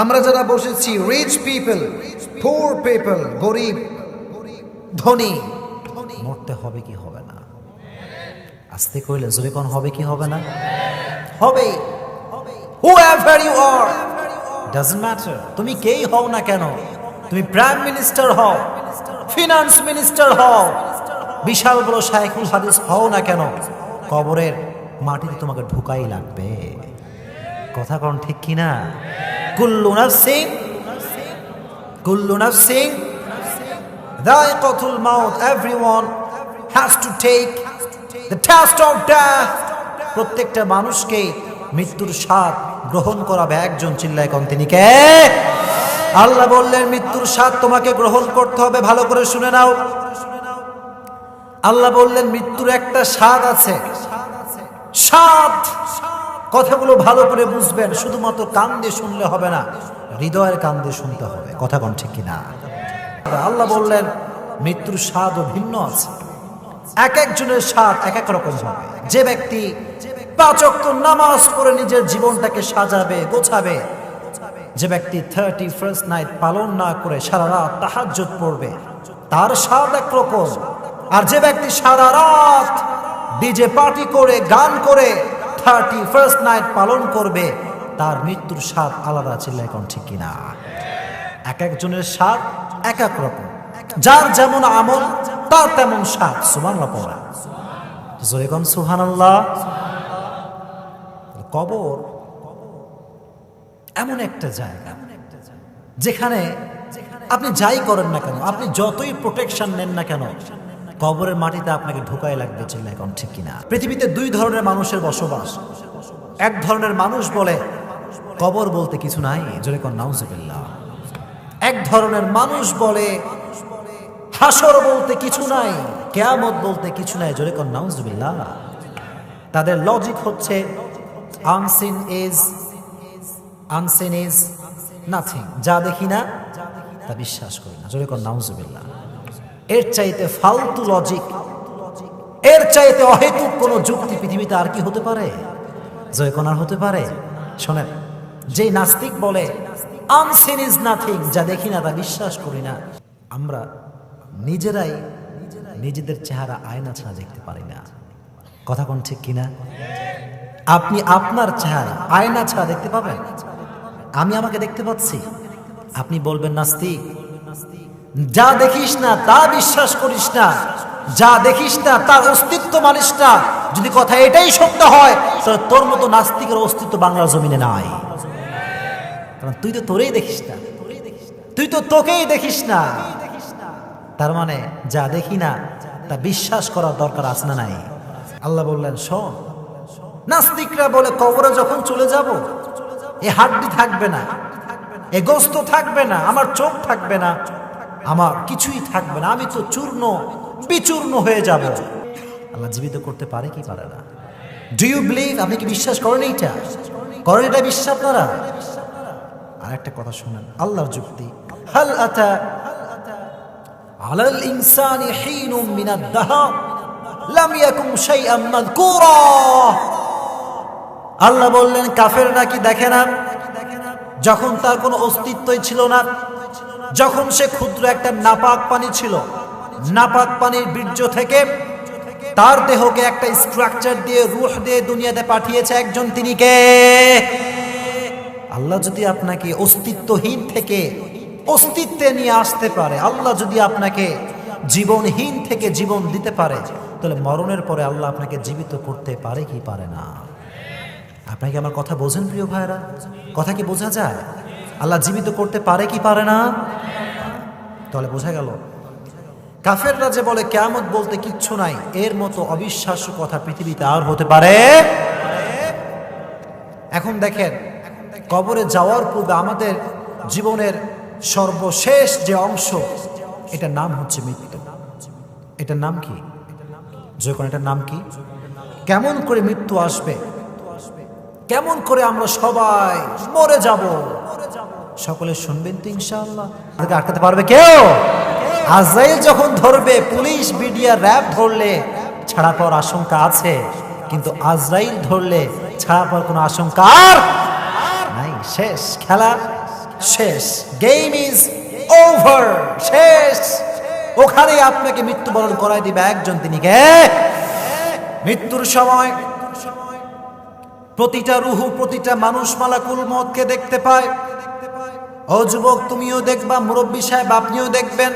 আমরা যারা বসেছি, রিচ পিপল, পুর পিপল, গরিব, ধনী, মরতে হবে কি হবে না? আস্তে কইলে জোরে কোন হবে কি হবে না? হবে। whoever you are, doesn't matter, তুমি কেই হও না কেন, তুমি প্রাইম মিনিস্টার হও, ফিনান্স মিনিস্টার হও, বিশাল বড় শাইখুল হাদিস হও না কেন, কবরের মাটিতে তোমাকে ঢুকাই লাগবে। কথা কোন ঠিক কিনা? কুল্লু নাফসিন যায়কাতুল মাউত, everyone has to take the test of death. প্রত্যেকটা মানুষকে মৃত্যুর স্বাদ গ্রহণ করাবে একজন। চিল্লায় কোন তিনি কে? আল্লাহ বললেন মৃত্যুর স্বাদ তোমাকে গ্রহণ করতে হবে। ভালো করে শুনে নাও, আল্লাহ বললেন মৃত্যুর একটা স্বাদ আছে। স্বাদ, কথাগুলো ভালো করে বুঝবেন, শুধুমাত্র কান দিয়ে শুনলে হবে না, হৃদয়ের কান দিয়ে শুনতে হবে। কথা কোন ঠিক কিনা? আল্লাহ বললেন মৃত্যুর স্বাদও ভিন্ন আছে, এক একজনের স্বাদ এক এক রকম হবে। যে ব্যক্তি 5 ওয়াক্ত নামাজ পড়ে নিজের জীবনটাকে সাজাবে, গোছাবে, যে ব্যক্তি 31st নাইট পালন না করে সারা রাত তাহাজ্জুদ পড়বে, তার স্বাদ একরকম। আর যে ব্যক্তি সারা রাত ডিজে পার্টি করে গান করে 31st নাইট পালন করবে, তার মৃত্যুর স্বাদ আলাদা। চিল্লায় কোন ঠিক কিনা? এক একজনের স্বাদ এক এক রকম, যার যেমন আমল তার তেমন স্বাদ। সুবহানাল্লাহ পড়া, জোরে কোন সুবহানাল্লাহ। কবর এমন একটা জায়গা যেখানে আপনি যাই করেন না কেন, আপনি যতই প্রোটেকশন নেন না কেন, কবরের মাটিতে আপনাকে ঢুকাই লাগবে। চিল্লায় কোন ঠিক কিনা? পৃথিবীতে 2 ধরনের মানুষের বসবাস। এক ধরনের মানুষ বলে কবর বলতে কিছু নাই, জোরে কোন নাউজুবিল্লাহ। এক ধরনের মানুষ বলে হাসর বলতে কিছু নাই, কিয়ামত বলতে কিছু নাই, জোরে কোন নাউজুবিল্লাহ। তাদের লজিক হচ্ছে আনসিন ইজ নাথিং, যা দেখি না তা বিশ্বাস করি না, জোরে কোন নাউজুবিল্লাহ। এর চাইতে ফালতু লজিক, এর চাইতে অহেতুক কোন যুক্তি পৃথিবীতে আর কি হতে পারে? জয় কোন আর হতে পারে? শোনেন, যে নাস্তিক বলে আনসিন ইজ নাথিং, যা দেখি না তা বিশ্বাস করি না, আমরা নিজেরাই নিজেদের চেহারা আয়না ছাড়া দেখতে পারি না। কথা কোন ঠিক কিনা? আপনি আপনার চেহারা আয়না ছাড়া দেখতে পাবেন? আমি আমাকে দেখতে পাচ্ছি। আপনি বলবেন নাস্তিক, যা দেখিস না তা বিশ্বাস করিস না, যা দেখিস না তার অস্তিত্ব মানিস না। যদি কথা এটাই সত্য হয়, তাহলে তোর মতো নাস্তিকের অস্তিত্ব বাংলার জমিনে নাই। কারণ তুই তো তোরেই দেখিস না, তুই তো তোকেই দেখিস না। তার মানে যা দেখি না তা বিশ্বাস করার দরকার আছে না নাই? আল্লাহ বললেন শোন, নাস্তিকরা বলে কবরে যখন চলে যাব, এ হাড্ডি থাকবে না, এ গোস্ত থাকবে না, আমার চোখ থাকবে না, আমার কিছুই থাকবে না, আমি তো চূর্ণ বিচূর্ণ হয়ে যাব। আল্লাহ জীবিত করতে পারে কি পারে না? Do you believe? আপনি কি বিশ্বাস করেন? এইটা করেন, এটা বিশ্বাস আপনারা? আর একটা কথা শুনেন, আল্লাহর যুক্তি, হাল আতা আলাল ইনসানি হিনুম মিনাদ দাহর লাম ইয়াকুম শাইআন মাযকুরা। আল্লাহ বললেন কাফেররা কি দেখে না, যখন তার কোনো অস্তিত্বই ছিল না, যখন সে ক্ষুদ্র একটা নাপাক পানি ছিল, নাপাক পানির বীর্য থেকে তার দেহকে একটা স্ট্রাকচার দিয়ে, রূহ দিয়ে দুনিয়াতে পাঠিয়েছে একজন, তিনি কে? আল্লাহ যদি আপনাকে অস্তিত্বহীন থেকে অস্তিত্বে নিয়ে আসতে পারে, আল্লাহ যদি আপনাকে জীবনহীন থেকে জীবন দিতে পারে, তাহলে মরণের পরে আল্লাহ আপনাকে জীবিত করতে পারে কি পারে না? আপনাকে আমার কথা বোঝেন প্রিয় ভাইরা? কথা কি বোঝা যায়? আল্লাহ জীবিত করতে পারে কি পারে না? তাহলে বোঝা গেল, কাফেররা যে বলে কিয়ামত বলতে কিচ্ছু নাই, এর মতো অবিশ্বাস্য কথা পৃথিবীতে আর হতে পারে? এখন দেখেন, কবরে যাওয়ার পূর্বে আমাদের জীবনের সর্বশেষ যে অংশ, এটার নাম হচ্ছে মৃত্যু। এটার নাম কি? যখন এটার নাম কি? কেমন করে মৃত্যু আসবে, কেমন করে আমরা সবাই মরে যাব, সকলে শুনবেন তো ইনশাআল্লাহ। আটকাতে পারবে কেউ? আজরাইল যখন ধরবে, পুলিশ মিডিয়া র্যাব ধরলে ছাড়া পাওয়ার আশঙ্কা আছে, কিন্তু আজরাইল ধরলে ছাড়া পাওয়ার কোনো আশঙ্কা আর নাই। শেষ খেলা, শেষ, গেম ইজ ওভার, শেষ। ওখানে আপনাকে মৃত্যুবরণ করাই দিবে একজন, তিনি কে? মৃত্যুর সময় প্রতিটা রুহু, প্রতিটা মানুষ মালাকুল মউতকে দেখতে পায়। ও যুবক, তুমিও দেখবা, মুরব্বী সাহেব আপনিও দেখবেন।